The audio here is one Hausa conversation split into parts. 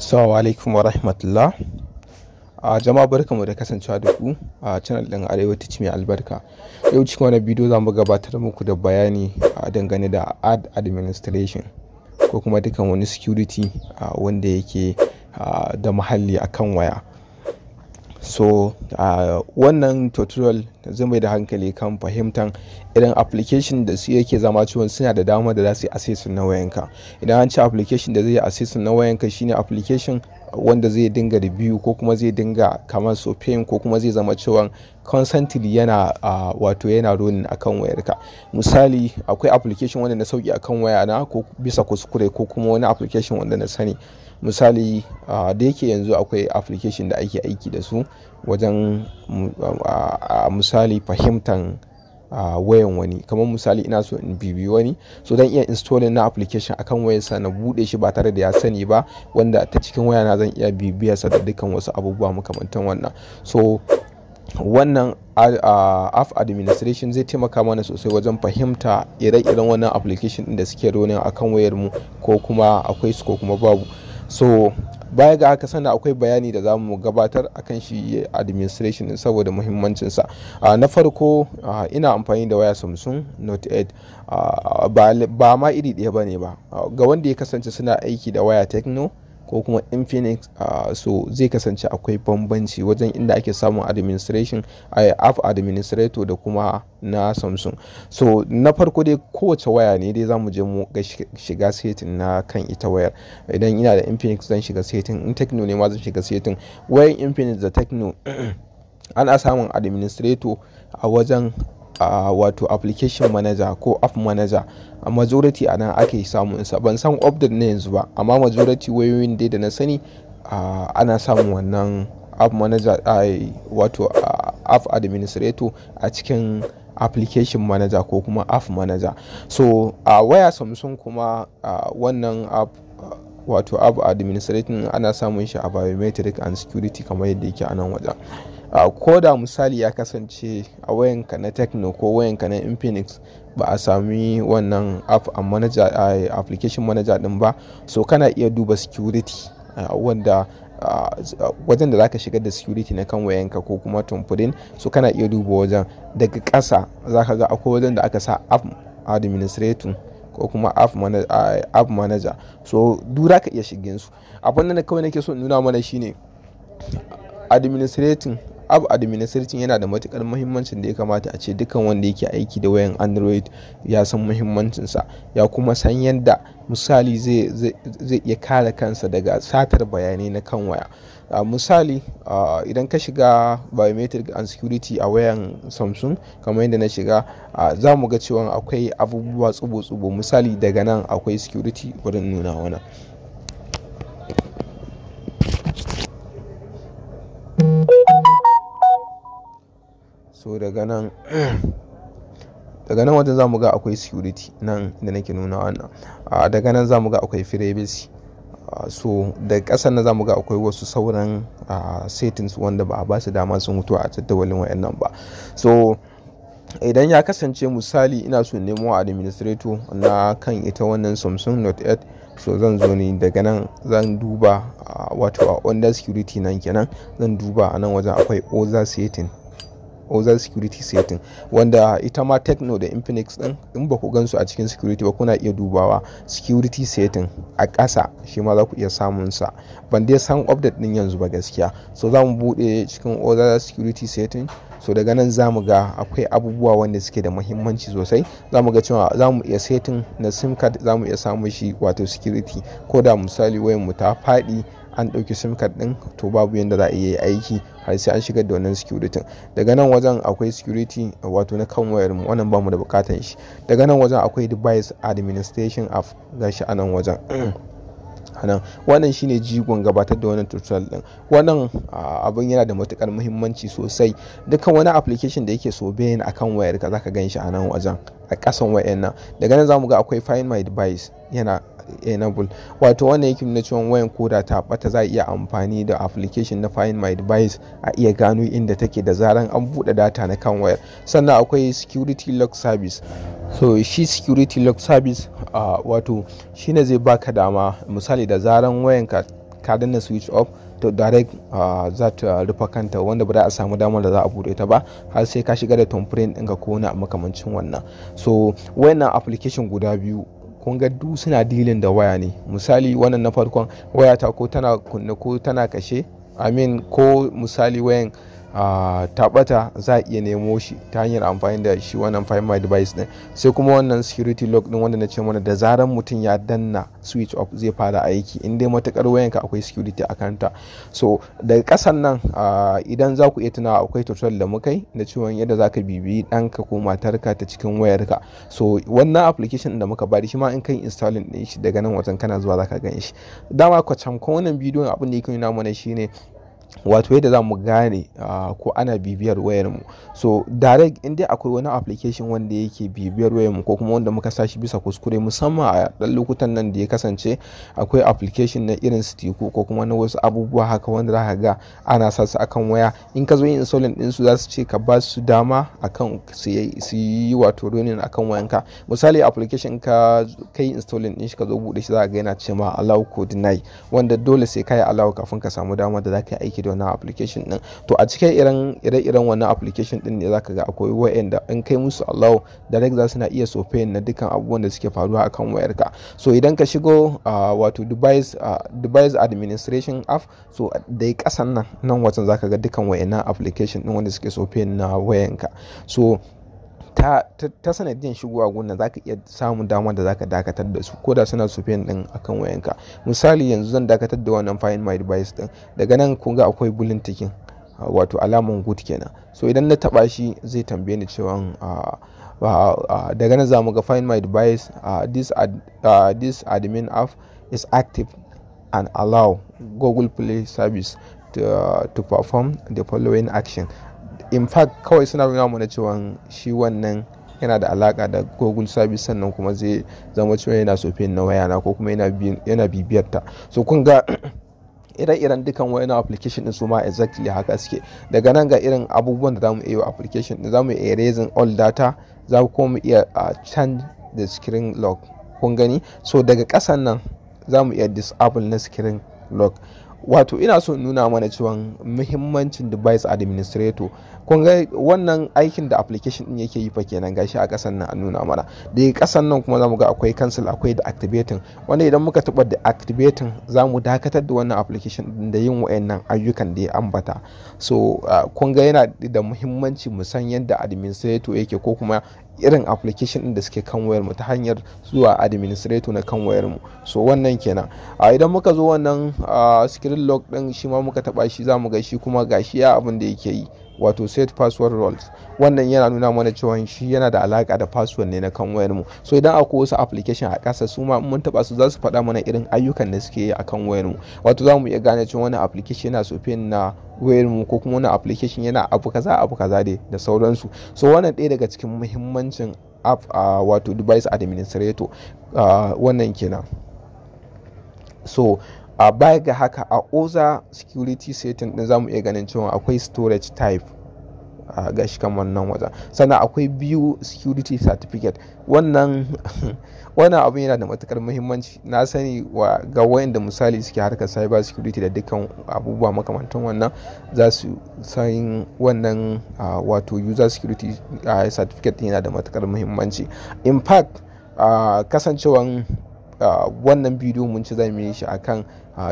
Assalamu alaikum wa rahmatullah. Jama'a barkamu da kasancewa da ku a channel din Arewa Teach mai albarka. Yau cikin wannan bidiyo zamu gabatar muku da bayani dangane da ad administration ko kuma dukan wani security wanda yake da muhalli akan waya. So wannan tutorial zai mai da hankali kan fahimtar idan application da su yake zama cewa suna da dama da za su yi access na wayanka. Idan an ce application da zai yi access na wayanka shine application wanda zai dinga review ko kuma zai dinga kamar surfing ko kuma zai zama cewa constantly yana yana running akan wayarka. Misali akwai application wanda na sauki akan wayana ko bisa kuskure ko kuma wani application wanda na sani. Misali da yake yanzu akwai application da ake aiki da su wajen misali fahimtar wayan wani, kamar misali ina so in bibi wani, so dan iya installing na application akan wayarsa na bude shi ba tare da ya sani ba, wanda ta cikin wayana zan iya bibiyarsa da dukkan wasu abubuwa makamantan wannan. So wannan app administration zai taimaka mana sosai wajen fahimta ire-iren wannan application din da suke running akan wayar mu, ko kuma akwai su ko kuma babu. So baya ga haka sannan akwai bayani da za mu gabatar akan shi administration saboda muhimmancinsa. Na farko ina amfani da waya Samsung Note 8, ba ma iri ɗaya bane ba. Ga wanda ya kasance suna aiki da waya Tecno ko kuma Infinix, so zai kasance akwai bambanci wajen inda ake samun administration app administrator da kuma na Samsung. So na farko dai kowace waya ne dai zamu je mu ga shiga setting na kan ita wayar. Idan ina da Infinix zan shiga setting, in Tecno ne ma zan shiga setting. Wayan Infinix da Tecno ana samun administrator a wajen wato application manager ko app manager. A majority anan ake samun sa, ban san update na yanzu ba, amma majority wayoyin dai da na sani ana samun wannan app manager wato app administrator a cikin application manager ko kuma app manager. So a waya Samsung kuma wannan app wato app administrator ana samun shi a biometric and security kamar yadda yake a nan wajen. Ko da misali ya kasance a wayanka na Tecno ko wayanka na Infinix ba a sami wannan app manager application manager din ba, so kana iya duba security wanda wajen da zaka shigar da security na kan wayanka ko kuma tumfurin, so kana iya duba wajen daga ƙasa zaka ga akwai wajen da aka sa app administrator ko kuma app manager. So duk zaka iya shigin su. Abin da kawai nake so in nuna mana shine app administrating yana da matukar muhimmancin da ya kamata a ce dukkan wanda yake aiki da wayan Android ya san muhimmancinsa, ya kuma san yadda misali zai iya kare kansa daga satar bayanai na kan waya. Misali idan ka shiga biometric and security a wayan Samsung kamar yadda na shiga, za mu ga cewa akwai abubuwa tsubo-tsubo. Misali daga nan akwai security wurin nuna wannan. So daga nan wajen zamu ga akwai security nan da nake nuna wannan. Daga nan zamu ga akwai privacy. So daga ƙasar nan zamu ga akwai wasu sauran settings wanda ba a ba su dama sun mutu a jadawalin wayannan ba. So idan ya kasance misali ina so nemo administrator na kan ita wannan Samsung Note 8, so zan zo ne daga nan zan duba wato under security nan kenan zan duba a nan wajen akwai other security setting, wanda ita ma Tecno da Infinix din in ba ku gansu a cikin security ba kuna iya dubawa security setting a ƙasa, shi ma za ku iya samun sa. Ban dai san update din yanzu ba gaskiya. So za mu bude cikin other security setting. So daga nan za mu ga akwai abubuwa wanda suke da muhimmanci sosai. Za mu ga cewa za mu iya setting na sim card, za mu iya samun shi wato security. Ko da misali wayan mu ta faɗi an ɗauki sim card ɗin, to babu yadda za a iya aiki har sai an shigar da wannan security. Daga nan wajen akwai security wato na kan wayar mu, wannan bamu da bukatan shi. Daga nan wajen akwai device administration app, gashi a nan wajen. Wannan shine jigon gabatar da wannan tutorial din. Wannan abin yana da matukar muhimmanci sosai. Dukkan wani application da yake sobeyin akan wayar ka zaka gan shi a nan wajen a ƙasan wayar nan. Daga nan zamu ga akwai find my device, yana enable, wato wannan yake nuna cewa wayan koda ta bata za a iya amfani da application na find my device a iya gano inda take da zaran an bude data na kan wayar. Sannan akwai security lock service. So shi security lock service wato shine zai baka dama misali da zaran wayanka ka danna switch off to direct za ta rufe kanta, wanda ba za a samu damar da za a bude ta ba har sai ka shiga da thumbprint ɗinka ko wani makamancin wannan. So wannan application guda biyu kun ga duk suna dealing da waya ne. Misali wannan na farkon waya ta ko tana kunne ko tana kashe, ko misali wayan ta bata, za a iya nemo shi ta hanyar amfani da shi wannan find my device din. Sai kuma wannan security lock din wanda na ce mana da zaran mutum ya danna switch off zai fara aiki in dai matukar wayanka akwai security a kanta. So daga kasan nan idan za ku iya tunawa akwai tutorial da muka yi da cewa yadda za ka bibiyi ɗanka ko matarka ta cikin wayarka. So wannan application da muka bari shi ma in kai installing din shi daga nan wajen kana zuwa za ka gan shi. Dama kwacam ko wannan bidiyon abin da yake nuna mana shine wato yadda za mu gane ko ana bibiyar wayarmu. So direct in dai akwai wani application wanda yake bibiyar wayarmu ko kuma wanda muka sashi bisa kuskure, musamman a ɗan lokutan nan da ya kasance akwai application na irin stiku ko kuma na wasu abubuwa haka wanda za ka ga ana sa su akan waya, in ka zo yin installing din su za su ce ka ba su dama akan su yi wato running akan wayanka. Misali application ka kai installing din shi ka zo bude shi za ka ga yana ce ma allow ko deny, wanda dole sai ka yi allow kafin ka samu dama da za ka yi aiki da wannan application din. To a cikin ire-iren wannan application din ne zaka ga akwai wayanda in kai musu allow direct za su na iya sofayin na dukkan abubuwan da suke faruwa akan wayarka. So idan ka shigo wato device administration app, so dai kasan nan wajen zaka ga dukkan wayannan application din wanda suke sofayin na wayanka. So ta sanadiyar shigowa gunnan zaka iya samun dama da zaka dakatar da su ko da suna sufiyan din akan wayanka. Misali yanzu zan dakatar da wannan find my device din, daga nan kun ga akwai bulin tikin wato alaman good kenan. So idan na taba shi zai tambaye ni cewa daga nan zamu ga find my device, this admin app is active and allow Google Play service to perform the following action. In fact kawai suna nuna mana cewa shi wannan yana da alaka da Google service, sannan kuma zai zama cewa yana sofin na wayana ko kuma yana bibiyar ta. So kun ga ire-iren dukan wayannan application din su ma exactly haka suke. Daga nan ga irin abubuwan da zamu iya application din, zamu iya erasing all data, za mu iya change the screen lock, kun gani. So daga kasan nan zamu iya disable na screen lock. Wato ina so nuna mana cewa muhimmancin device administrator. Kun ga wannan aikin da application din yake yi fa kenan, gashi a kasan nan an nuna mana. Da kasan nan kuma zamu ga akwai cancel, akwai deactivating, wanda idan muka taba deactivating zamu dakatar da wannan application din da yin wayannan ayyukan da ya ambata. So kun ga yana da muhimmanci mu san yadda administrator yake ko kuma irin application din da suke kan wayar mu ta hanyar zuwa administrator na kan wayar mu. So wannan kenan. Idan muka zo wannan screen lock din shi ma muka taba shi zamu ga shi kuma gashi ya abin da yake yi, wato set password roles. Wannan yana nuna mana cewa shi yana da alaka da password ne na kan wayar mu. So idan akwai wasu application a kasa su ma mun taba su za su faɗa mana irin ayyukan da suke yi akan wayar mu. Wato zamu iya gane cewa wannan application yana sofin na wayar mu ko kuma wannan application yana abu kaza dai da sauransu. So wannan ɗaya daga cikin muhimmancin app wato device administrator wannan kenan. So baya ga haka a other security setting din zamu iya ganin cewa akwai storage type gashi kamar nan wajen, sannan akwai view security certificate. Wannan abu yana da matukar muhimmanci. Na sani ga wayanda misali suke harkar cyber security da dukkan abubuwa makamantan wannan za su san wannan wato user security certificate yana da matukar muhimmanci. In fact kasancewan wannan bidiyo mun ci zamu yi shi akan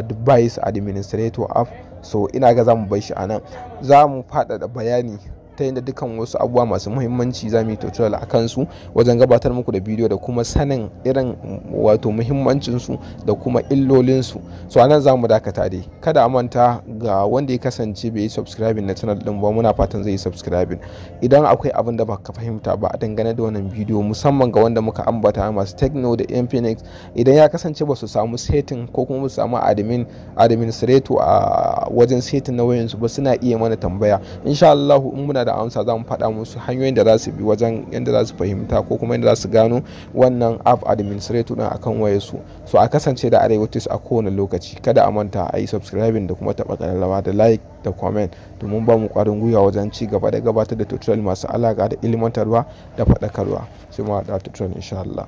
device administrator app. So ina ga zamu bar shi anan, zamu faɗaɗa bayani ta yadda dukkan wasu abubuwa masu muhimmanci za mu yi tutorial a kansu wajen gabatar muku da bidiyo da kuma sanin irin wato muhimmancinsu da kuma illolinsu. So anan za mu dakata dai. Kada a manta ga wanda ya kasance bai yi subscribing na channel din ba, muna fatan zai yi subscribing. Idan akwai abin da baka fahimta ba a dangane da wannan bidiyo, musamman ga wanda muka ambata masu Techno da Infinix, idan ya kasance ba su samu setting ko kuma su samu administrator a wajen setting na wayansu ba, suna iya mana tambaya. Insha Allah in muna da amsa za mu faɗa musu hanyoyin da za su bi wajen yadda za su fahimta ko kuma yadda za su gano wannan app administrator din akan wayarsu. So a kasance da Arewatis a kowane lokaci. Kada a manta a yi subscribing da kuma taɓa ƙararrawa da like da comment domin ba mu ƙwarin gwiwa wajen ci gaba da gabatar da tutorial masu alaƙa da ilimantarwa da faɗakarwa. Sai mu haɗa tutorial insha Allah.